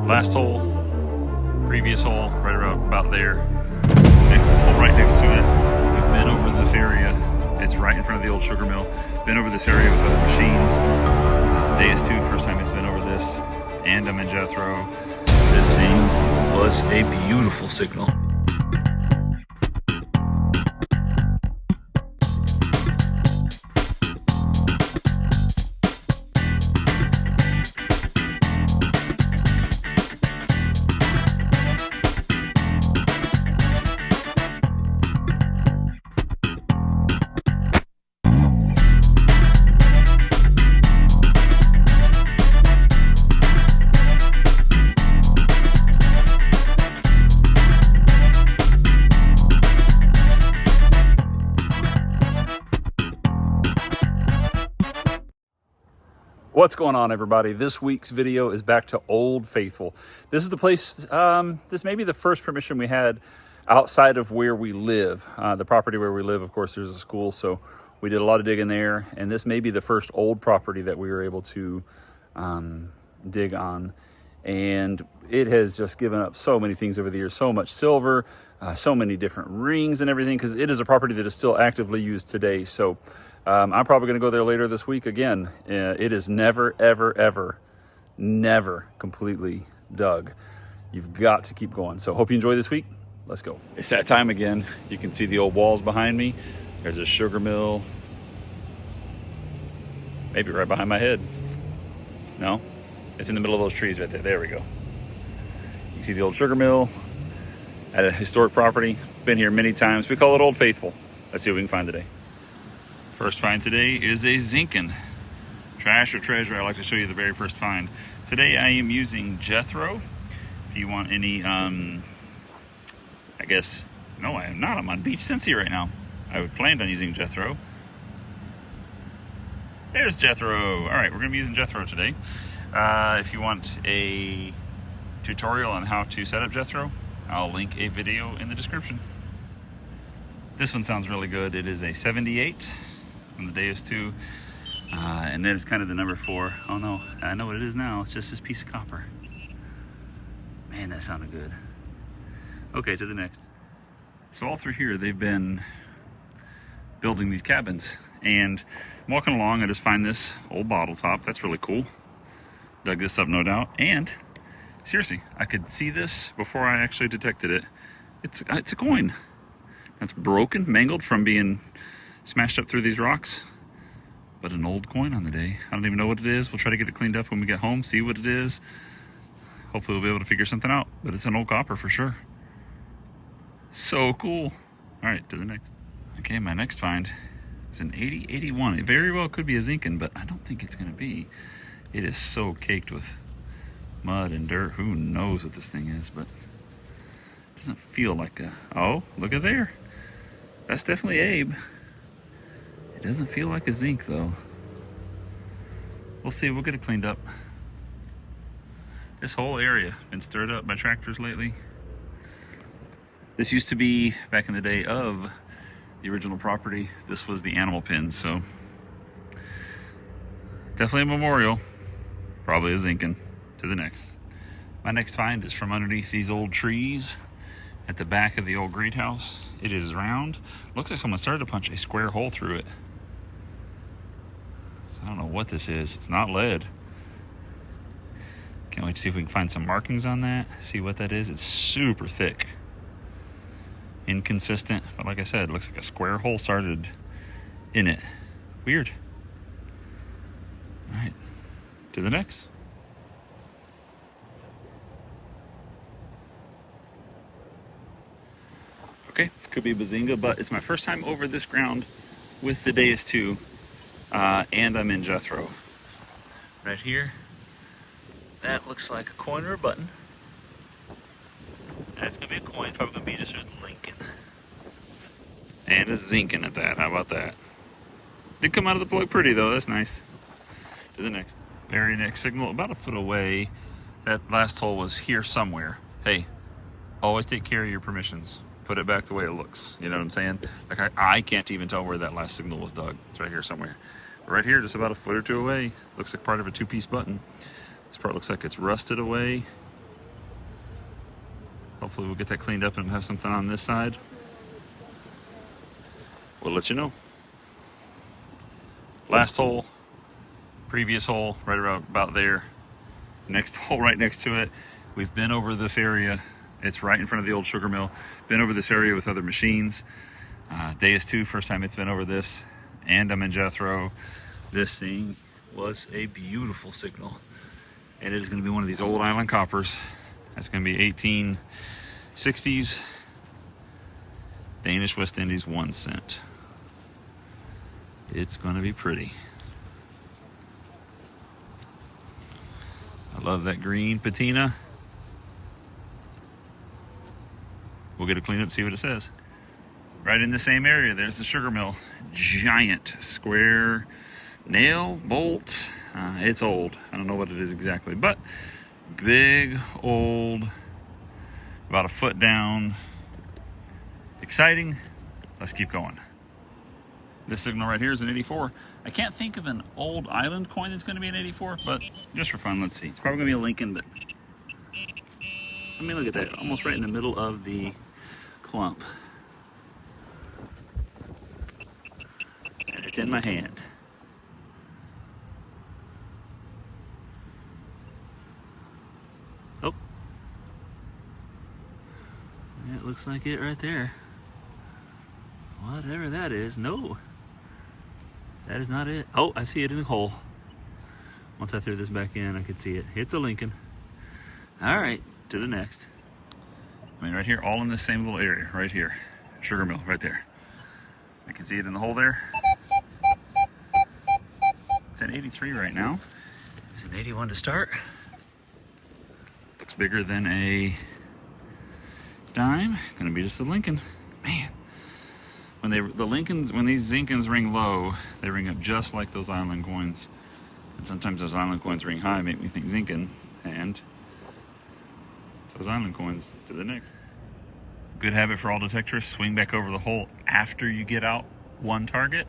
Last hole, previous hole, right about there. Next hole right next to it. We've been over this area. It's right in front of the old sugar mill. Been over this area with other machines. Deus II, first time it's been over this. And I'm in Jethro. This thing was a beautiful signal. What's going on, everybody? This week's video is back to Old Faithful. This is the place, this may be the first permission we had outside of where we live. The property where we live, of course, there's a school, so we did a lot of digging there, and this may be the first old property that we were able to dig on. And it has just given up so many things over the years, so much silver, so many different rings and everything, because it is a property that is still actively used today. So I'm probably going to go there later this week again. It is never, ever, ever, never completely dug. You've got to keep going. So hope you enjoy this week. Let's go. It's that time again. You can see the old walls behind me. There's a sugar mill. Maybe right behind my head. No, it's in the middle of those trees right there. There we go. You can see the old sugar mill at a historic property. Been here many times. We call it Old Faithful. Let's see what we can find today. First find today is a zinkin. Trash or treasure, I like to show you the very first find. Today I am using Jethro. If you want any, I guess, no I am not, I'm on Beach Cincy right now. I planned on using Jethro. There's Jethro. All right, we're gonna be using Jethro today. If you want a tutorial on how to set up Jethro, I'll link a video in the description. This one sounds really good. It is a 78 from the Deus II. And then it's kind of the number 4. Oh no, I know what it is now. It's just this piece of copper. Man, that sounded good. Okay, to the next. So all through here, they've been building these cabins. And I'm walking along, I just find this old bottle top. That's really cool. Dug this up, no doubt. And seriously, I could see this before I actually detected it. It's a coin. That's broken, mangled from being smashed up through these rocks. But an old coin on the day. I don't even know what it is. We'll try to get it cleaned up when we get home, see what it is. Hopefully we'll be able to figure something out. But it's an old copper for sure. So cool. All right, to the next. Okay, my next find is an 8081. It very well could be a zinkin, but I don't think it's going to be. It is so caked with mud and dirt. Who knows what this thing is, but it doesn't feel like a... Oh, look at there. That's definitely Abe. It doesn't feel like a zinc, though. We'll see. We'll get it cleaned up. This whole area been stirred up by tractors lately. This used to be, back in the day of the original property, this was the animal pen, so definitely a memorial. Probably a zinkin. To the next. My next find is from underneath these old trees at the back of the old greenhouse. It is round. Looks like someone started to punch a square hole through it. So I don't know what this is. It's not lead. Can't wait to see if we can find some markings on that. See what that is. It's super thick. Inconsistent. But like I said, it looks like a square hole started in it. Weird. All right. To the next. Okay, this could be Bazinga, but it's my first time over this ground with the Deus II, and I'm in Jethro. Right here, that looks like a coin or a button. That's gonna be a coin, probably gonna be just a Lincoln. And a zinkin at that, how about that? Did come out of the plug pretty though, that's nice. To the next. Very next signal, about a foot away. That last hole was here somewhere. Hey, always take care of your permissions. Put it back the way it looks. You know what I'm saying? Like I can't even tell where that last signal was dug. It's right here somewhere. Right here, just about a foot or two away. Looks like part of a two-piece button. This part looks like it's rusted away. Hopefully we'll get that cleaned up and have something on this side. We'll let you know. Last hole, previous hole, right around about there. Next hole right next to it. We've been over this area. It's right in front of the old sugar mill. Been over this area with other machines. Deus II, first time it's been over this. And I'm in Jethro. This thing was a beautiful signal. And it is going to be one of these old island coppers. That's going to be 1860s Danish West Indies 1 cent. It's going to be pretty. I love that green patina. We'll get a clean up, see what it says. Right in the same area, there's the sugar mill. Giant square nail bolt. It's old. I don't know what it is exactly, but big, old, about a foot down. Exciting. Let's keep going. This signal right here is an 84. I can't think of an old island coin that's going to be an 84, but just for fun, let's see. It's probably going to be a Lincoln, but I mean, look at that. Almost right in the middle of the clump. And it's in my hand. Oh. That looks like it right there. Whatever that is, no. That is not it. Oh, I see it in the hole. Once I threw this back in, I could see it. It's a Lincoln. All right, to the next. I mean, right here, all in the same little area, right here. Sugar mill, right there. I can see it in the hole there. It's an 83 right now. It's an 81 to start. Looks bigger than a dime. Gonna be just a Lincoln. Man. When these Zinkins ring low, they ring up just like those island coins. And sometimes those island coins ring high, make me think Zinkin. And it's those island coins. To the next. Good habit for all detectors, swing back over the hole after you get out one target.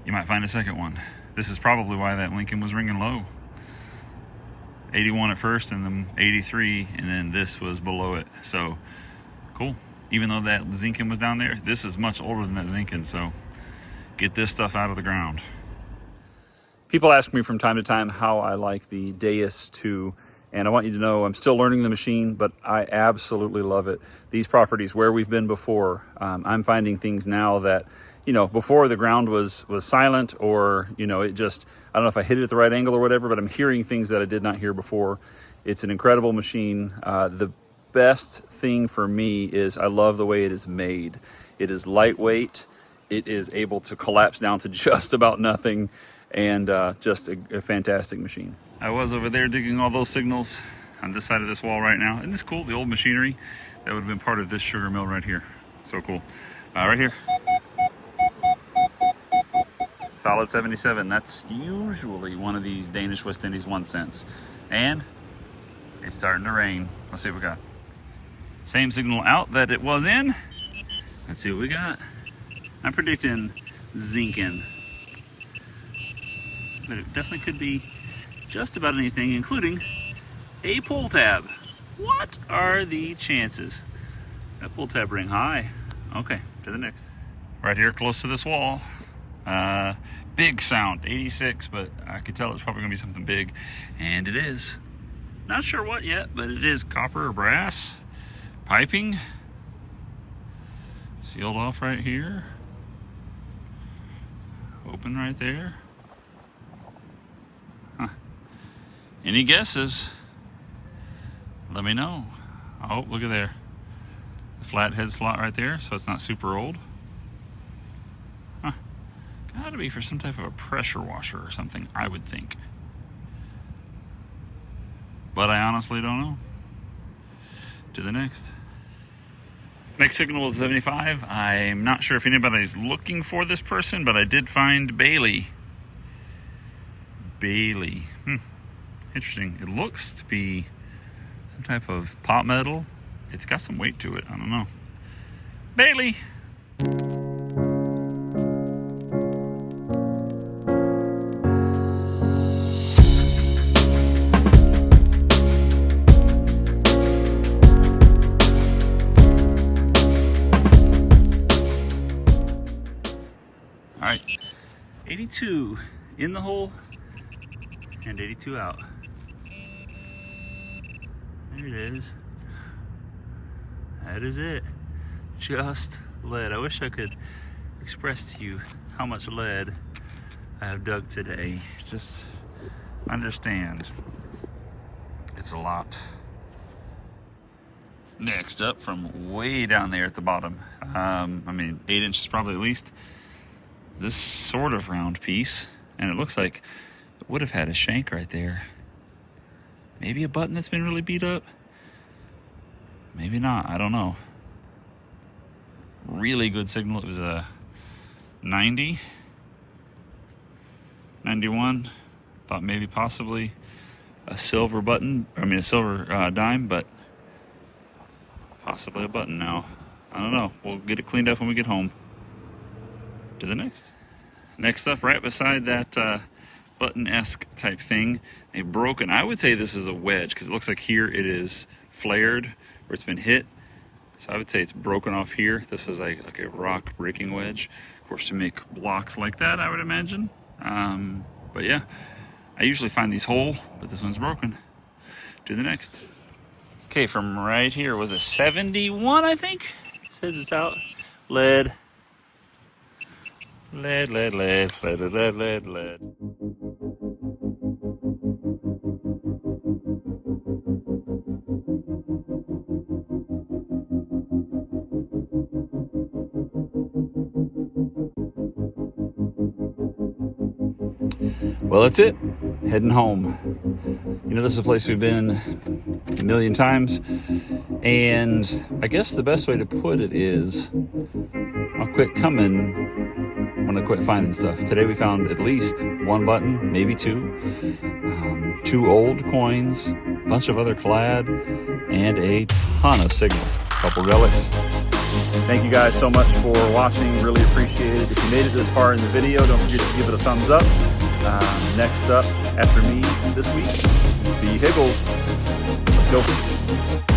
You might find a second one. This is probably why that Lincoln was ringing low. 81 at first, and then 83, and then this was below it. So, cool. Even though that Zinkin was down there, this is much older than that Zinkin, so get this stuff out of the ground. People ask me from time to time how I like the Deus II, and I want you to know I'm still learning the machine, but I absolutely love it. These properties, where we've been before, I'm finding things now that, you know, before the ground was silent, or, you know, it just, I don't know if I hit it at the right angle or whatever, but I'm hearing things that I did not hear before. It's an incredible machine. The best thing for me is I love the way it is made. It is lightweight. It is able to collapse down to just about nothing, and just a fantastic machine. I was over there digging all those signals on this side of this wall right now. Isn't this cool? The old machinery that would have been part of this sugar mill right here. So cool. Right here. Solid 77. That's usually one of these Danish West Indies 1 cents. And it's starting to rain. Let's see what we got. Same signal out that it was in. Let's see what we got. I'm predicting Zinkin. But it definitely could be just about anything, including a pull tab. What are the chances? That pull tab ring high. Okay, to the next. Right here, close to this wall. Big sound, 86, but I could tell it's probably gonna be something big, and it is. Not sure what yet, but it is copper or brass. Piping. Sealed off right here. Open right there. Huh. Any guesses? Let me know. Oh, look at there. The flat head slot right there, so it's not super old. Huh. Gotta be for some type of a pressure washer or something, I would think. But I honestly don't know. To the next. Next signal is 75. I'm not sure if anybody's looking for this person, but I did find Bailey. Bailey. Interesting. It looks to be some type of pot metal. It's got some weight to it. I don't know. Bailey. in the hole and 82 out. There it is. That is it. Just lead. I wish I could express to you how much lead I have dug today. Just understand, it's a lot. Next up, from way down there at the bottom, I mean 8 inches probably at least, this sort of round piece, and it looks like it would have had a shank right there. Maybe a button that's been really beat up, maybe not, I don't know. Really good signal. It was a 90, 91. Thought maybe possibly a silver button, I mean a silver dime, but possibly a button now. I don't know. We'll get it cleaned up when we get home. To the next. Next up, right beside that button-esque type thing, a broken, I would say this is a wedge, because it looks like here it is flared where it's been hit. So I would say it's broken off here. This is like a rock breaking wedge. Of course, to make blocks like that, I would imagine. But yeah, I usually find these whole, but this one's broken. To the next. Okay, from right here was a 71, I think. It says it's out. Lead. Lead, lead, lead, lead, lead, lead, lead. Well, that's it. Heading home. You know, this is a place we've been a million times, and I guess the best way to put it is I'll quit coming when I quit finding stuff. Today we found at least one button, maybe two, 2 old coins, a bunch of other clad, and a ton of signals, a couple relics. Thank you guys so much for watching, really appreciate it. If you made it this far in the video, don't forget to give it a thumbs up. Next up, after me this week, be Higgles. Let's go.